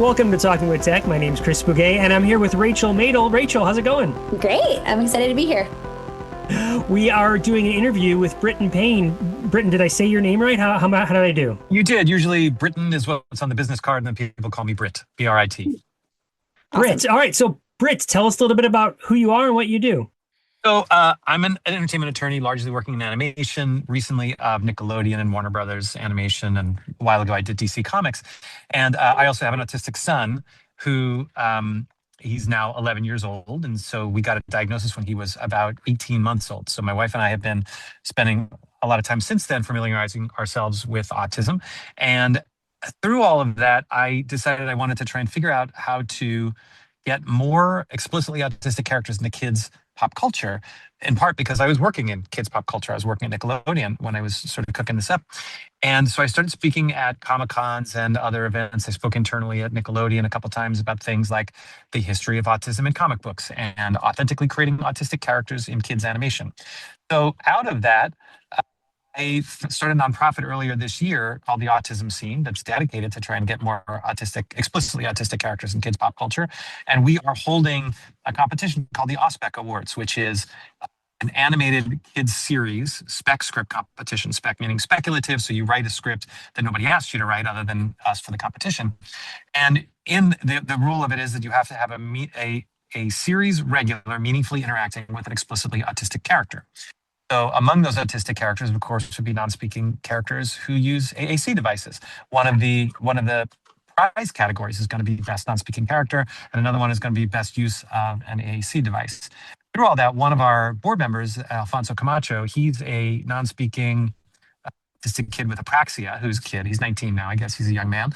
Welcome to Talking with Tech. My name's Chris Bouguet, and I'm here with Rachel Madel. Rachel, how's it going? Great. I'm excited to be here. We are doing an interview with Britton Payne. Britton, did I say your name right? How did I do? You did. Usually Britton is what's on the business card, and then people call me Brit, B-R-I-T. Brit. Awesome. All right. So, Brit, tell us a little bit about who you are and what you do. So I'm an entertainment attorney, largely working in animation, recently of Nickelodeon and Warner Bros. Animation, and a while ago I did DC Comics. And I also have an autistic son who he's now 11 years old. And so we got a diagnosis when he was about 18 months old. So my wife and I have been spending a lot of time since then familiarizing ourselves with autism. And through all of that, I decided I wanted to try and figure out how to get more explicitly autistic characters in the kids' pop culture, in part because I was working in kids' pop culture. I was working at Nickelodeon when I was sort of cooking this up. And so I started speaking at Comic-Cons and other events. I spoke internally at Nickelodeon a couple of times about things like the history of autism in comic books and authentically creating autistic characters in kids' animation. So out of that, I started a nonprofit earlier this year called the Autism Scene that's dedicated to try and get more explicitly autistic characters in kids' pop culture. And we are holding a competition called the AUSPEC Awards, which is an animated kids series spec script competition. Spec meaning speculative, so you write a script that nobody asked you to write other than us for the competition. And in the rule of it is that you have to have a series regular, meaningfully interacting with an explicitly autistic character. So among those autistic characters, of course, would be non-speaking characters who use AAC devices. One of the prize categories is going to be best non-speaking character, and another one is going to be best use of an AAC device. Through all that, one of our board members, Alfonso Camacho, he's a non-speaking autistic kid with apraxia, he's 19 now, I guess he's a young man.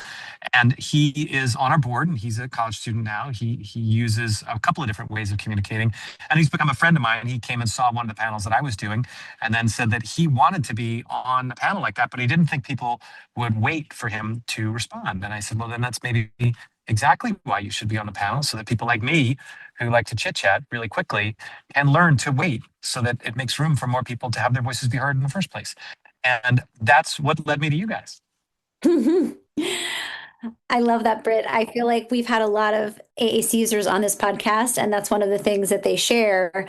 And he is on our board, and he's a college student now. He uses a couple of different ways of communicating, and he's become a friend of mine. He came and saw one of the panels that I was doing, and then said that he wanted to be on a panel like that, but he didn't think people would wait for him to respond. And I said, well, then that's maybe exactly why you should be on the panel, so that people like me who like to chit chat really quickly can learn to wait, so that it makes room for more people to have their voices be heard in the first place. And that's what led me to you guys. I love that, Britt. I feel like we've had a lot of AAC users on this podcast, and that's one of the things that they share.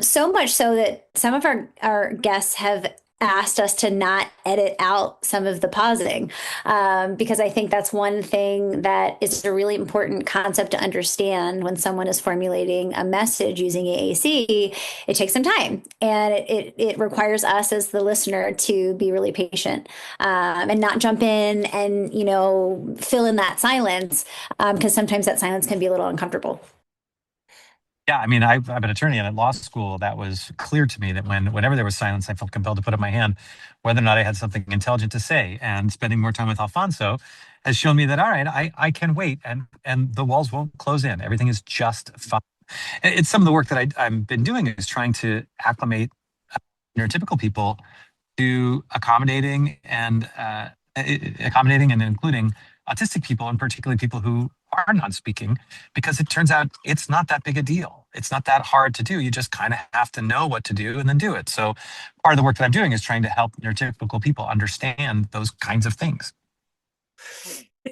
So much so that some of our guests have asked us to not edit out some of the pausing, because I think that's one thing that is a really important concept to understand when someone is formulating a message using AAC. It takes some time, and it requires us as the listener to be really patient, and not jump in and fill in that silence, because sometimes that silence can be a little uncomfortable. Yeah, I mean, I'm an attorney, and at law school, that was clear to me that whenever there was silence, I felt compelled to put up my hand, whether or not I had something intelligent to say. And spending more time with Alfonso has shown me that, all right, I can wait, and the walls won't close in. Everything is just fine. It's some of the work that I've been doing is trying to acclimate neurotypical people to accommodating and including autistic people, and particularly people who are non-speaking, because it turns out it's not that big a deal. It's not that hard to do. You just kind of have to know what to do and then do it. So part of the work that I'm doing is trying to help neurotypical people understand those kinds of things.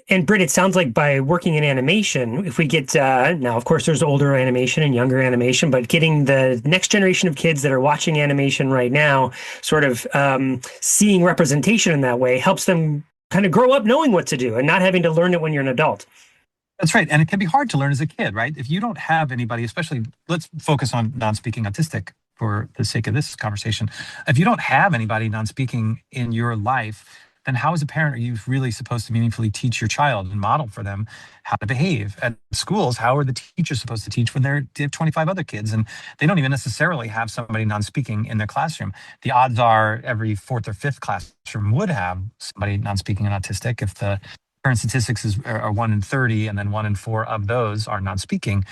And Britt, it sounds like by working in animation, if we get, now, of course, there's older animation and younger animation, but getting the next generation of kids that are watching animation right now, sort of seeing representation in that way, helps them kind of grow up knowing what to do and not having to learn it when you're an adult. That's right. And it can be hard to learn as a kid, right? If you don't have anybody, especially, let's focus on non-speaking autistic for the sake of this conversation. If you don't have anybody non-speaking in your life, then how as a parent are you really supposed to meaningfully teach your child and model for them how to behave? At schools, how are the teachers supposed to teach when they have 25 other kids and they don't even necessarily have somebody non-speaking in their classroom? The odds are every fourth or fifth classroom would have somebody non-speaking and autistic. If the current statistics are 1 in 30, and then 1 in 4 of those are non-speaking.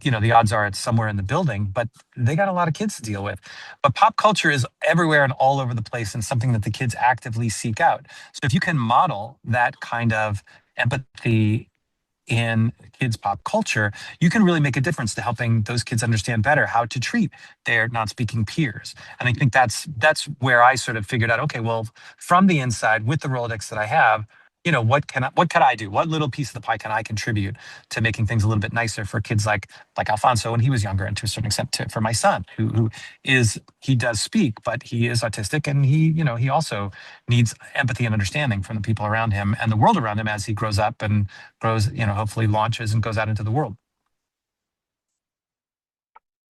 The odds are it's somewhere in the building, but they got a lot of kids to deal with. But pop culture is everywhere and all over the place, and something that the kids actively seek out. So if you can model that kind of empathy in kids' pop culture, you can really make a difference to helping those kids understand better how to treat their non-speaking peers. And I think that's where I sort of figured out, okay, well, from the inside, with the Rolodex that I have, what could I do? What little piece of the pie can I contribute to making things a little bit nicer for kids like Alfonso when he was younger, and to a certain extent for my son, he does speak, but he is autistic, and he also needs empathy and understanding from the people around him and the world around him as he grows up and grows, hopefully launches and goes out into the world.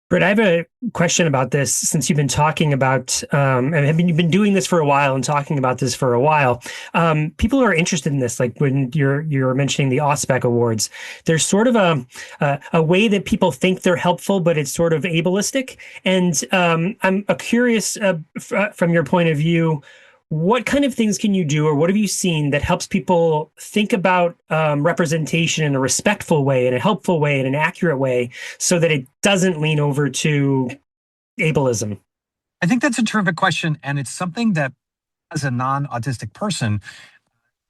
Britt, I have a question about this since you've been talking about, you've been doing this for a while and talking about this for a while. People are interested in this, like when you're mentioning the AUSPEC Awards. There's sort of a way that people think they're helpful, but it's sort of ableistic. And I'm curious from your point of view, what kind of things can you do, or what have you seen that helps people think about representation in a respectful way, in a helpful way, in an accurate way, so that it doesn't lean over to ableism? I think that's a terrific question. And it's something that, as a non-autistic person,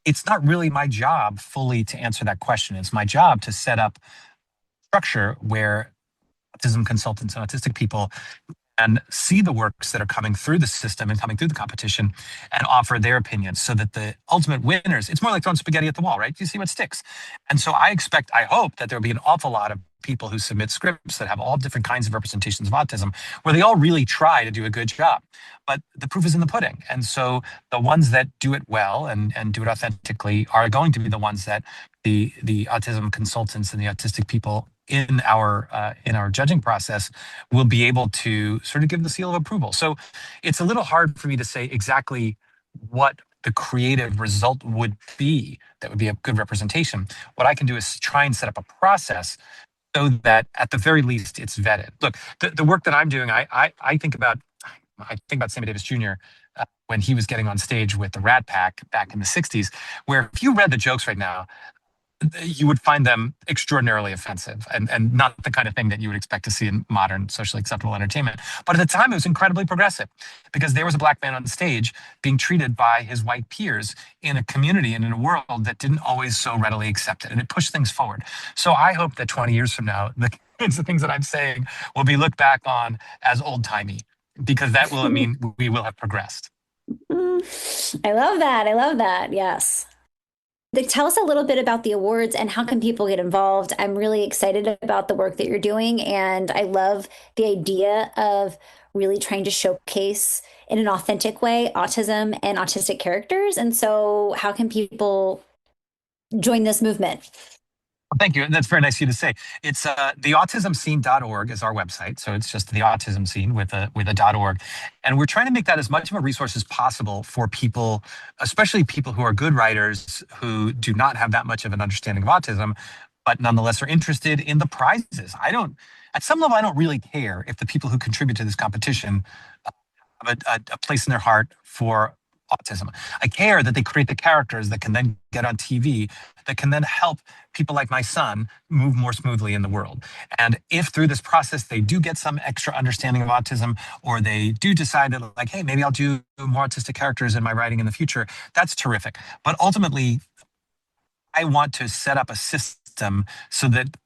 it's not really my job fully to answer that question. It's my job to set up structure where autism consultants and autistic people and see the works that are coming through the system and coming through the competition and offer their opinions, so that the ultimate winners, it's more like throwing spaghetti at the wall, right? You see what sticks. And so I hope that there'll be an awful lot of people who submit scripts that have all different kinds of representations of autism, where they all really try to do a good job. But the proof is in the pudding. And so the ones that do it well and do it authentically are going to be the ones that the autism consultants and the autistic people in our judging process will be able to sort of give the seal of approval. So it's a little hard for me to say exactly what the creative result would be that would be a good representation. What I can do is try and set up a process so that at the very least it's vetted. Look, the work that I'm doing, I think about Sammy Davis Jr. When he was getting on stage with the Rat Pack back in the 60s, where if you read the jokes right now, you would find them extraordinarily offensive and not the kind of thing that you would expect to see in modern socially acceptable entertainment. But at the time, it was incredibly progressive, because there was a black man on stage being treated by his white peers in a community and in a world that didn't always so readily accept it. And it pushed things forward. So I hope that 20 years from now, the kinds of things that I'm saying will be looked back on as old-timey, because that will mean we will have progressed. I love that. I love that. Yes. Tell us a little bit about the awards and how can people get involved. I'm really excited about the work that you're doing, and I love the idea of really trying to showcase in an authentic way autism and autistic characters. And so how can people join this movement? Well, thank you. And that's very nice of you to say. It's the autismscene.org is our website. So it's just the autism scene with a .org. And we're trying to make that as much of a resource as possible for people, especially people who are good writers who do not have that much of an understanding of autism, but nonetheless are interested in the prizes. At some level, I don't really care if the people who contribute to this competition have a place in their heart for autism. I care that they create the characters that can then get on TV, that can then help people like my son move more smoothly in the world. And if through this process they do get some extra understanding of autism, or they do decide that, like, hey, maybe I'll do more autistic characters in my writing in the future, that's terrific. But ultimately, I want to set up a system so that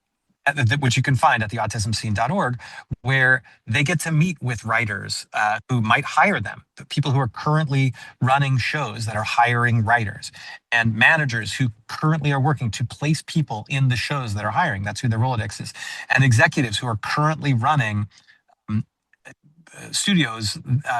which you can find at the autismscene.org, where they get to meet with writers who might hire them, the people who are currently running shows that are hiring writers, and managers who currently are working to place people in the shows that are hiring. That's who their Rolodex is. And executives who are currently running studios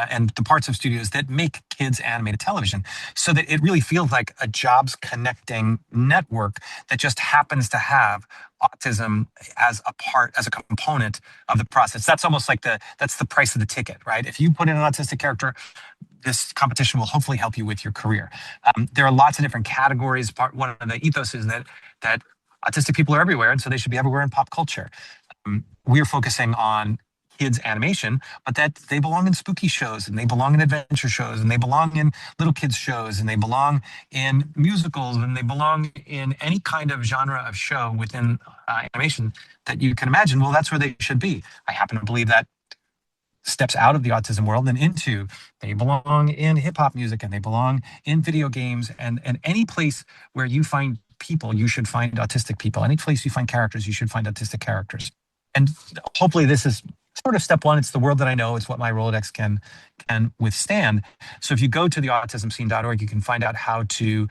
and the parts of studios that make kids animated television, so that it really feels like a jobs connecting network that just happens to have autism as a component of the process. That's almost like that's the price of the ticket, right? If you put in an autistic character, this competition will hopefully help you with your career. There are lots of different categories. One of the ethos is that autistic people are everywhere, and so they should be everywhere in pop culture. We're focusing on kids animation, but that they belong in spooky shows, and they belong in adventure shows, and they belong in little kids shows, and they belong in musicals, and they belong in any kind of genre of show within animation that you can imagine. Well, that's where they should be. I happen to believe that steps out of the autism world and into, they belong in hip hop music, and they belong in video games, and any place where you find people, you should find autistic people. Any place you find characters, you should find autistic characters. And hopefully this is sort of step one. It's the world that I know. It's what my Rolodex can withstand. So if you go to the autismscene.org, you can find out how to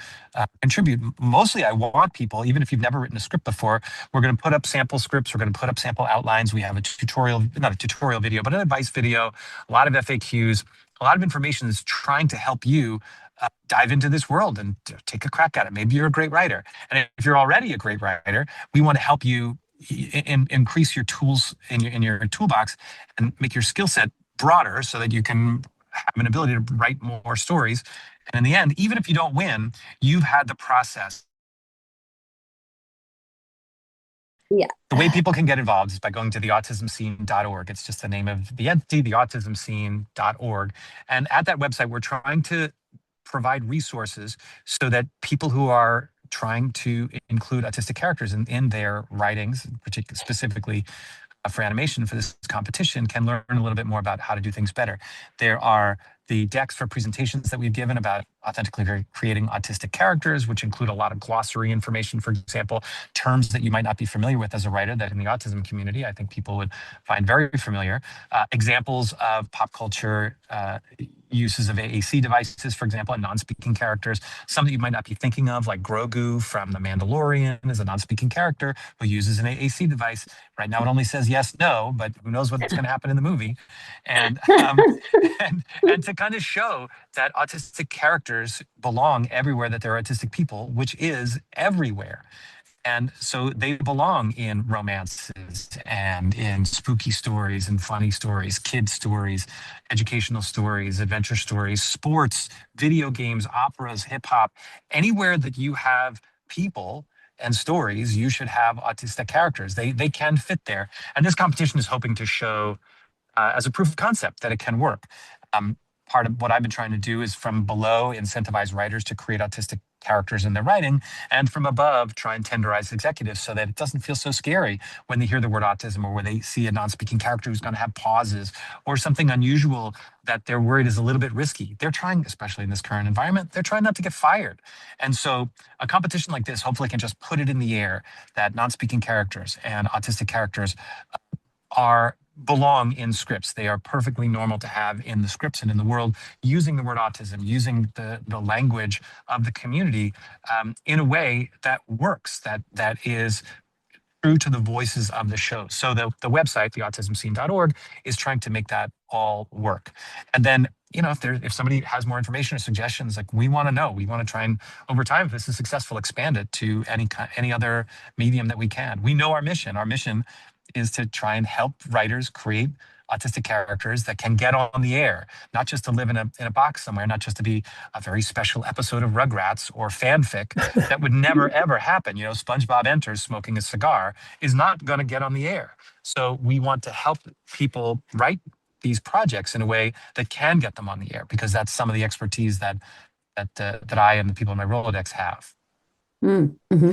contribute. Mostly, I want people, even if you've never written a script before, we're going to put up sample scripts. We're going to put up sample outlines. We have a tutorial, not a tutorial video, but an advice video, a lot of FAQs, a lot of information that's trying to help you dive into this world and take a crack at it. Maybe you're a great writer. And if you're already a great writer, we want to help you increase your tools in your toolbox and make your skill set broader so that you can have an ability to write more stories. And in the end, even if you don't win, you've had the process. Yeah. The way people can get involved is by going to the autismscene.org. It's just the name of the entity, the autismscene.org. And at that website, we're trying to provide resources so that people who are trying to include autistic characters in their writings, particularly specifically for animation for this competition, can learn a little bit more about how to do things better. There are the decks for presentations that we've given about authentically creating autistic characters, which include a lot of glossary information, for example, terms that you might not be familiar with as a writer that in the autism community, I think people would find very familiar. Examples of pop culture uses of AAC devices, for example, and non-speaking characters. Some that you might not be thinking of, like Grogu from The Mandalorian is a non-speaking character who uses an AAC device. Right now it only says yes, no, but who knows what's going to happen in the movie. And, and to kind of show that autistic characters belong everywhere that there are autistic people, which is everywhere. And so they belong in romances and in spooky stories and funny stories, kid stories, educational stories, adventure stories, sports, video games, operas, hip hop. Anywhere that you have people and stories, you should have autistic characters. They can fit there. And this competition is hoping to show as a proof of concept that it can work. Part of what I've been trying to do is from below incentivize writers to create autistic characters in their writing, and from above try and tenderize executives so that it doesn't feel so scary when they hear the word autism or when they see a non-speaking character who's going to have pauses or something unusual that they're worried is a little bit risky. They're trying, especially in this current environment, they're trying not to get fired. And so a competition like this hopefully can just put it in the air that non-speaking characters and autistic characters belong in scripts. They are perfectly normal to have in the scripts and in the world, using the word autism, using the language of the community in a way that works, that is true to the voices of the show. So the website, the autismscene.org, is trying to make that all work. And then, if somebody has more information or suggestions, like we want to know, we want to try and over time, if this is successful, expand it to any other medium that we can. We know our mission. Our mission is to try and help writers create autistic characters that can get on the air, not just to live in a box somewhere, not just to be a very special episode of Rugrats or fanfic that would never, ever happen. SpongeBob enters smoking a cigar is not going to get on the air. So we want to help people write these projects in a way that can get them on the air, because that's some of the expertise that I and the people in my Rolodex have. Mm-hmm.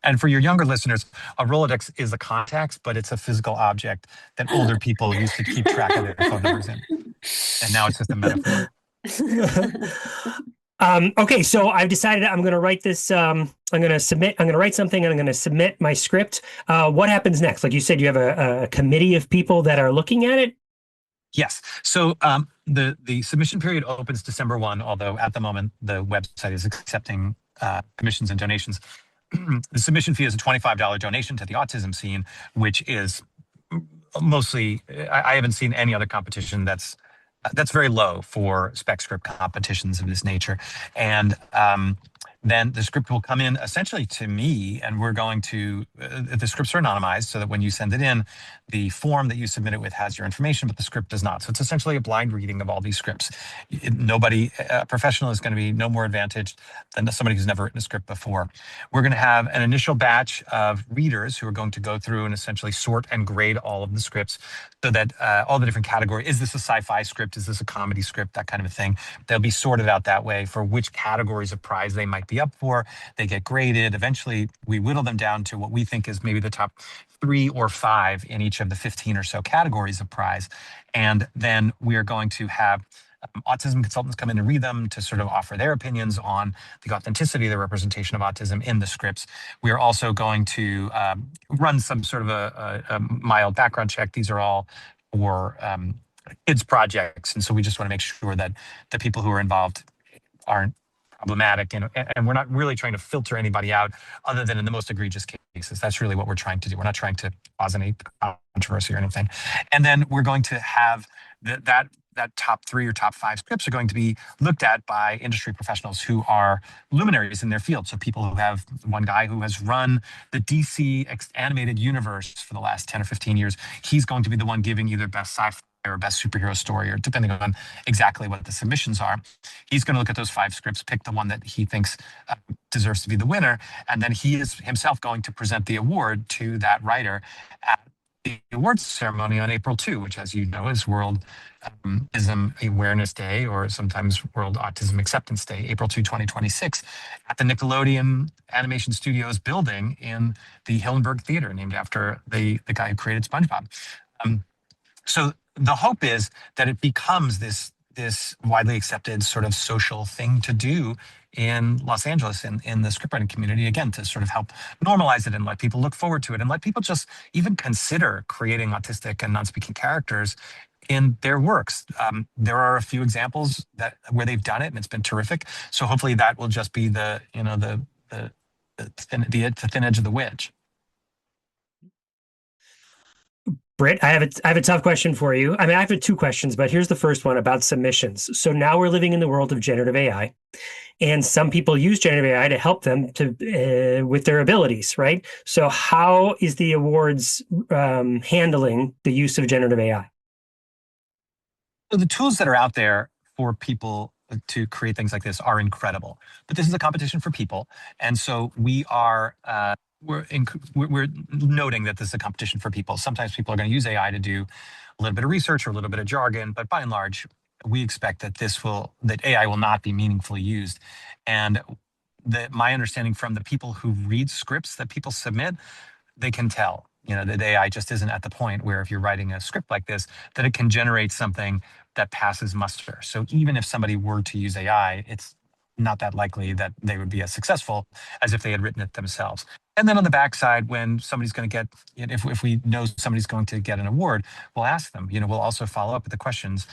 And for your younger listeners, a Rolodex is a contacts, but it's a physical object that older people used to keep track of their phone numbers in. And now it's just a metaphor. Okay, so I've decided I'm going to write this. I'm going to write something and I'm going to submit my script. What happens next? Like you said, you have a committee of people that are looking at it? Yes. So the submission period opens December 1, although at the moment the website is accepting commissions and donations. The submission fee is a $25 donation to the Autism Scene, which is mostly, I haven't seen any other competition that's very low for spec script competitions of this nature. And then the script will come in essentially to me, and we're going to, the scripts are anonymized so that when you send it in, the form that you submit it with has your information, but the script does not. So it's essentially a blind reading of all these scripts. A professional is going to be no more advantaged than somebody who's never written a script before. We're going to have an initial batch of readers who are going to go through and essentially sort and grade all of the scripts so that all the different categories, is this a sci-fi script? Is this a comedy script? That kind of a thing. They'll be sorted out that way for which categories of prize they might be up for. They get graded. Eventually, we whittle them down to what we think is maybe the top 3 or 5 in each of the 15 or so categories of prize. And then we are going to have autism consultants come in and read them to sort of offer their opinions on the authenticity of the representation of autism in the scripts. We are also going to run some sort of a mild background check. These are all or kids projects. And so we just want to make sure that the people who are involved aren't problematic, and we're not really trying to filter anybody out other than in the most egregious cases. That's really what we're trying to do. We're not trying to cause any controversy or anything. And then we're going to have that top 3 or top 5 scripts are going to be looked at by industry professionals who are luminaries in their field. So people who have, one guy who has run the DC animated universe for the last 10 or 15 years, he's going to be the one giving either best sci-fi or best superhero story, or depending on exactly what the submissions are. He's going to look at those 5 scripts, pick the one that he thinks deserves to be the winner, and then he is himself going to present the award to that writer at the awards ceremony on April 2, which, as you know, is World Autism Awareness Day, or sometimes World Autism Acceptance Day, April 2, 2026, at the Nickelodeon Animation Studios building in the Hillenburg Theater, named after the guy who created SpongeBob. So the hope is that it becomes this widely accepted sort of social thing to do in Los Angeles, in the scriptwriting community, again, to sort of help normalize it and let people look forward to it, and let people just even consider creating autistic and non-speaking characters in their works. There are a few examples where they've done it, and it's been terrific. So hopefully that will just be the thin edge of the wedge. Britt, I have a tough question for you. I mean, I have 2 questions, but here's the first one about submissions. So now we're living in the world of generative AI, and some people use generative AI to help them with their abilities, right? So how is the awards handling the use of generative AI? So the tools that are out there for people to create things like this are incredible, but this is a competition for people, and so we are. We're noting that this is a competition for people. Sometimes people are going to use AI to do a little bit of research or a little bit of jargon, but by and large, we expect that that AI will not be meaningfully used. And my understanding from the people who read scripts that people submit, they can tell, that AI just isn't at the point where, if you're writing a script like this, that it can generate something that passes muster. So even if somebody were to use AI, it's not that likely that they would be as successful as if they had written it themselves. And then on the backside, when somebody's going to get, if we know somebody's going to get an award, we'll ask them, we'll also follow up with the questions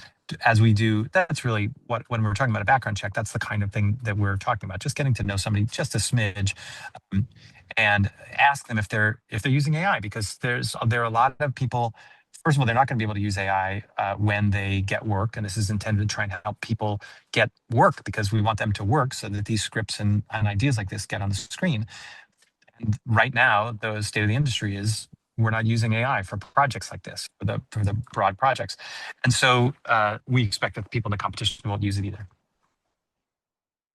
as we do. That's really when we're talking about a background check, that's the kind of thing that we're talking about, just getting to know somebody just a smidge, and ask them if they're using AI, because there are a lot of people. First of all, they're not going to be able to use AI when they get work, and this is intended to try and help people get work, because we want them to work so that these scripts and ideas like this get on the screen. And right now, the state of the industry is we're not using AI for projects like this, for the broad projects, and so we expect that the people in the competition won't use it either.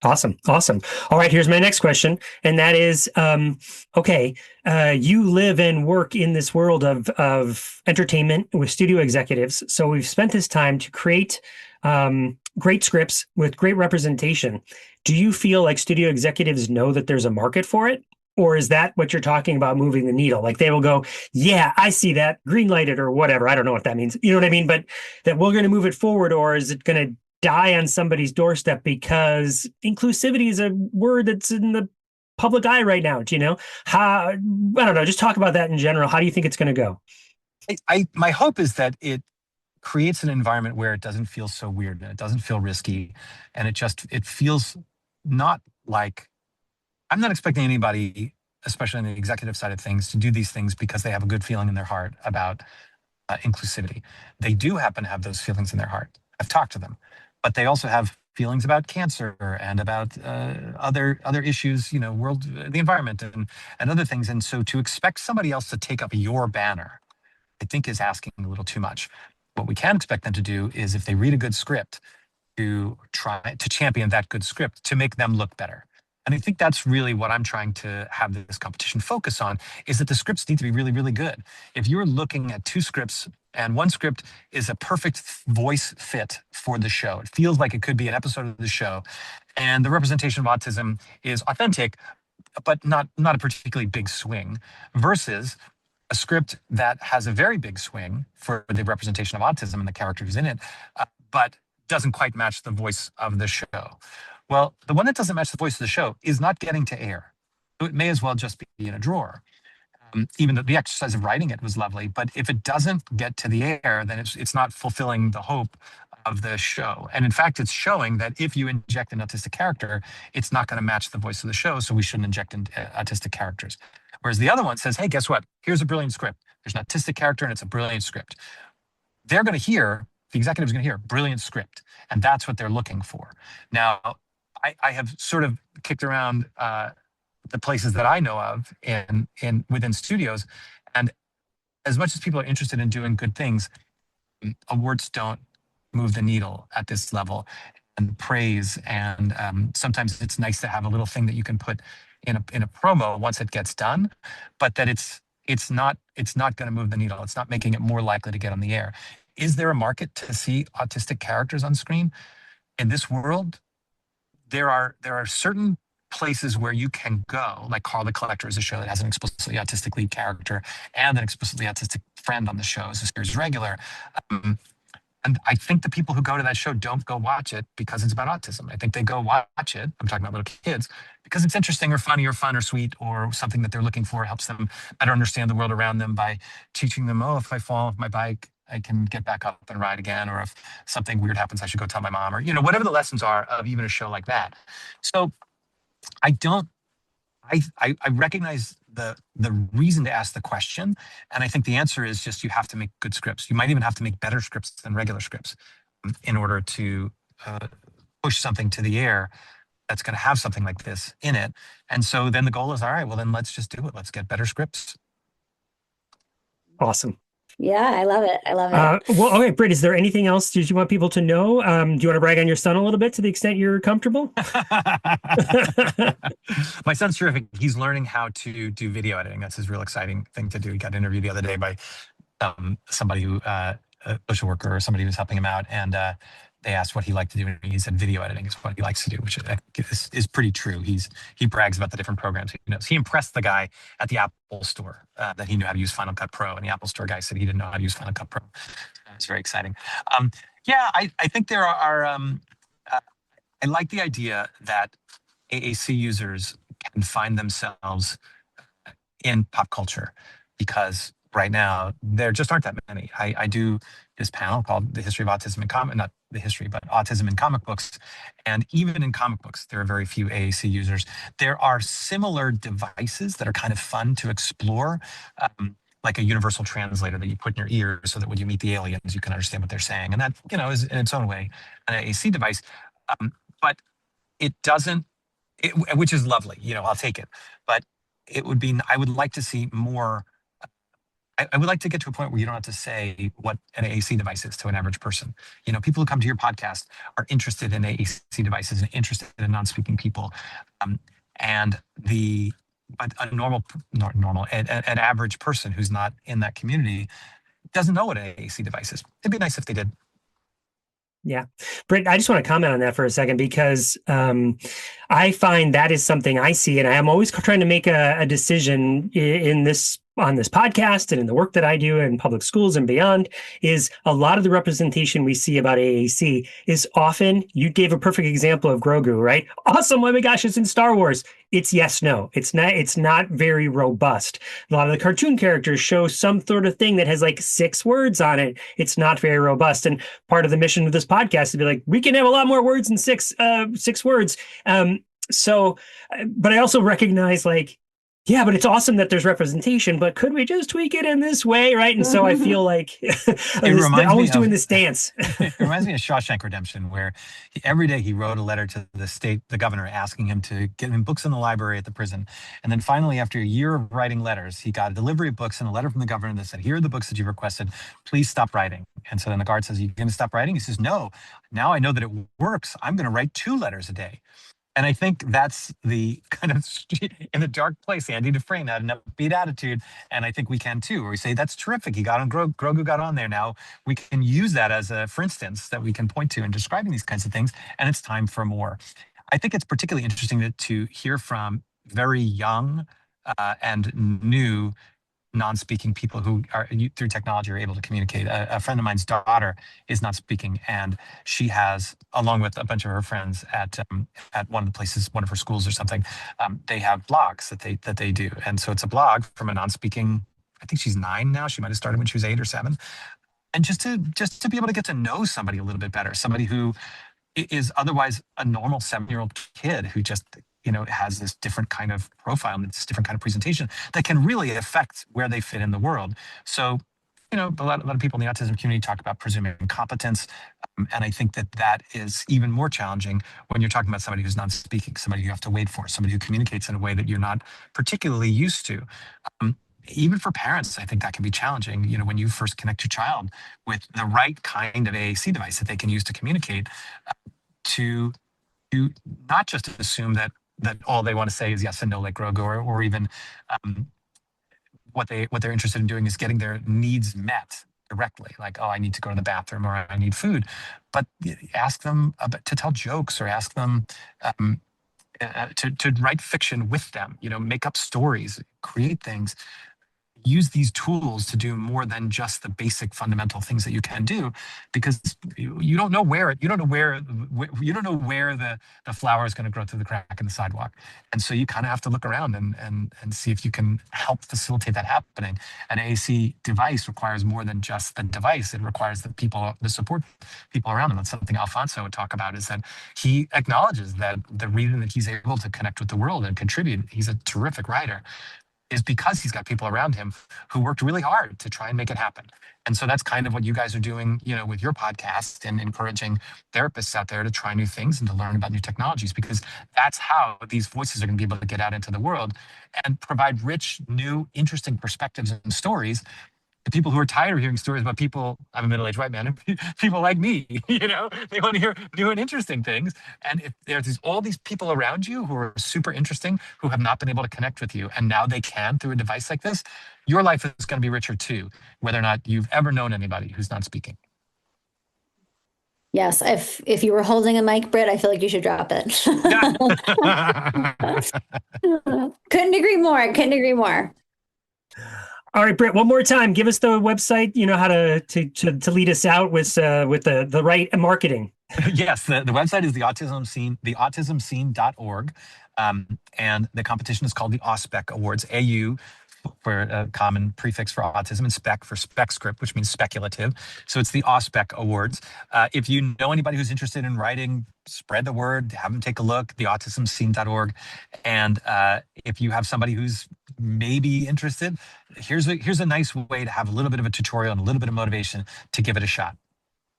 Awesome. All right, here's my next question, and that is, you live and work in this world of entertainment with studio executives. So we've spent this time to create great scripts with great representation. Do you feel like studio executives know that there's a market for it? Or is that what you're talking about, moving the needle? Like they will go, yeah, I see that, green light it or whatever. I don't know what that means. You know what I mean? But that we're going to move it forward, or is it going to die on somebody's doorstep because inclusivity is a word that's in the public eye right now? Do you know how? I don't know. Just talk about that in general. How do you think it's going to go? My hope is that it creates an environment where it doesn't feel so weird, and it doesn't feel risky, and it feels not like, I'm not expecting anybody, especially on the executive side of things, to do these things because they have a good feeling in their heart about inclusivity. They do happen to have those feelings in their heart. I've talked to them, but they also have feelings about cancer and about other issues, the environment and other things. And so to expect somebody else to take up your banner, I think, is asking a little too much. What we can expect them to do is, if they read a good script, to try to champion that good script to make them look better. And I think that's really what I'm trying to have this competition focus on, is that the scripts need to be really, really good. If you're looking at 2 scripts and one script is a perfect voice fit for the show, it feels like it could be an episode of the show, and the representation of autism is authentic, but not a particularly big swing, versus a script that has a very big swing for the representation of autism and the characters in it, but doesn't quite match the voice of the show. Well, the one that doesn't match the voice of the show is not getting to air. So it may as well just be in a drawer. Even though the exercise of writing it was lovely, but if it doesn't get to the air, then it's not fulfilling the hope of the show. And in fact, it's showing that if you inject an autistic character, it's not going to match the voice of the show, so we shouldn't inject autistic characters. Whereas the other one says, hey, guess what? Here's a brilliant script. There's an autistic character and it's a brilliant script. They're going to hear, the executive's going to hear, brilliant script. And that's what they're looking for. Now, I have sort of kicked around the places that I know of in within studios. And as much as people are interested in doing good things, awards don't move the needle at this level. And praise, and sometimes it's nice to have a little thing that you can put in a promo once it gets done, but that it's not going to move the needle. It's not making it more likely to get on the air. Is there a market to see autistic characters on screen? In this world, there are certain places where you can go, like Carl the Collector is a show that has an explicitly autistic lead character and an explicitly autistic friend on the show as a series regular. And I think the people who go to that show don't go watch it because it's about autism. I think they go watch it, I'm talking about little kids, because it's interesting or funny or fun or sweet or something that they're looking for. It helps them better understand the world around them by teaching them, oh, if I fall off my bike, I can get back up and ride again. Or if something weird happens, I should go tell my mom, or, whatever the lessons are of even a show like that. So I recognize the reason to ask the question. And I think the answer is just you have to make good scripts. You might even have to make better scripts than regular scripts in order to push something to the air that's going to have something like this in it. And so then the goal is, all right, well, then let's just do it. Let's get better scripts. Awesome. Yeah, I love it. I love it. Well, okay, Britt, is there anything else did you want people to know? Do you want to brag on your son a little bit to the extent you're comfortable? My son's terrific. He's learning how to do video editing. That's his real exciting thing to do. He got interviewed the other day by somebody who, a social worker or somebody who was helping him out. And they asked what he liked to do. And he said video editing is what he likes to do, which is pretty true. He brags about the different programs he knows. He impressed the guy at the Apple store that he knew how to use Final Cut Pro. And the Apple store guy said he didn't know how to use Final Cut Pro. It's very exciting. Yeah, I think there are, I like the idea that AAC users can find themselves in pop culture, because right now there just aren't that many. I do this panel called The History of Autism in Comic, not the history, but Autism in Comic Books. And even in comic books, there are very few AAC users. There are similar devices that are kind of fun to explore, like a universal translator that you put in your ear so that when you meet the aliens, you can understand what they're saying. And that, is in its own way an AAC device. But it doesn't, which is lovely, I'll take it. But it would be, I would like to see more. I would like to get to a point where you don't have to say what an AAC device is to an average person. People who come to your podcast are interested in AAC devices and interested in non-speaking people. But an average person who's not in that community doesn't know what an AAC device is. It'd be nice if they did. Yeah. Britt, I just want to comment on that for a second, because I find that is something I see, and I am always trying to make a decision on this podcast and in the work that I do in public schools and beyond, is a lot of the representation we see about AAC is often, you gave a perfect example of Grogu, right? Awesome. Oh my gosh, it's in Star Wars. It's yes, no. It's not very robust. A lot of the cartoon characters show some sort of thing that has like 6 words on it. It's not very robust. And part of the mission of this podcast is to be like, we can have a lot more words than 6 words. But I also recognize, like, yeah, but it's awesome that there's representation, but could we just tweak it in this way, right? And so I feel like they're always doing this dance. It reminds me of Shawshank Redemption, where every day he wrote a letter to the governor, asking him to get him books in the library at the prison. And then finally, after a year of writing letters, he got a delivery of books and a letter from the governor that said, here are the books that you've requested. Please stop writing. And so then the guard says, you going to stop writing? He says, no. Now I know that it works. I'm going to write 2 letters a day. And I think that's the kind of in the dark place, Andy Dufresne had an upbeat attitude. And I think we can too, where we say, that's terrific. He got on, Grogu got on there. Now we can use that as a, for instance, that we can point to in describing these kinds of things. And it's time for more. I think it's particularly interesting to hear from very young and new non-speaking people who are through technology are able to communicate. A friend of mine's daughter is not speaking, and she has, along with a bunch of her friends at one of the places, one of her schools or something, they have blogs that they do, and so it's a blog from a non-speaking. I think she's 9 now. She might have started when she was 8 or 7, and just to be able to get to know somebody a little bit better, somebody who is otherwise a normal 7-year-old kid who just has this different kind of profile and this different kind of presentation that can really affect where they fit in the world. So, a lot of people in the autism community talk about presuming competence, and I think that is even more challenging when you're talking about somebody who's non-speaking, somebody you have to wait for, somebody who communicates in a way that you're not particularly used to. Even for parents, I think that can be challenging. When you first connect your child with the right kind of AAC device that they can use to communicate, to not just assume that all they want to say is yes and no, like Grogu, or even what they're interested in doing is getting their needs met directly, like, oh, I need to go to the bathroom or I need food. But ask them to tell jokes, or ask them to write fiction with them, make up stories, create things. Use these tools to do more than just the basic fundamental things that you can do, because you don't know where the flower is going to grow through the crack in the sidewalk, and so you kind of have to look around and see if you can help facilitate that happening. An AAC device requires more than just the device; it requires the support people around them. That's something Alfonso would talk about, is that he acknowledges that the reason that he's able to connect with the world and contribute, he's a terrific writer, is because he's got people around him who worked really hard to try and make it happen. And so that's kind of what you guys are doing, with your podcast, and encouraging therapists out there to try new things and to learn about new technologies, because that's how these voices are going to be able to get out into the world and provide rich, new, interesting perspectives and stories to people who are tired of hearing stories about people. I'm a middle-aged white man, and people like me, they want to hear new and interesting things. And if there's all these people around you who are super interesting, who have not been able to connect with you, and now they can through a device like this, your life is going to be richer too, whether or not you've ever known anybody who's not speaking. Yes, if you were holding a mic, Britt, I feel like you should drop it. Couldn't agree more. Couldn't agree more. All right, Britt, one more time. Give us the website, how to lead us out with the right marketing. Yes, the website is the Autism Scene, theautismscene.org. And the competition is called the AUSPEC Awards, AU for a common prefix for autism, and spec for spec script, which means speculative. So it's the AUSPEC Awards. If you know anybody who's interested in writing, spread the word, have them take a look, theautismscene.org. And if you have somebody who's maybe interested, here's a nice way to have a little bit of a tutorial and a little bit of motivation to give it a shot.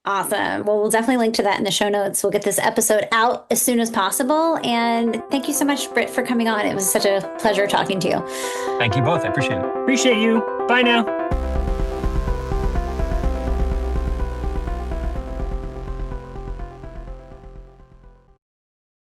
Awesome. Well, we'll definitely link to that in the show notes. We'll get this episode out as soon as possible. And thank you so much, Britt, for coming on. It was such a pleasure talking to you. Thank you both. I appreciate it. Appreciate you. Bye now.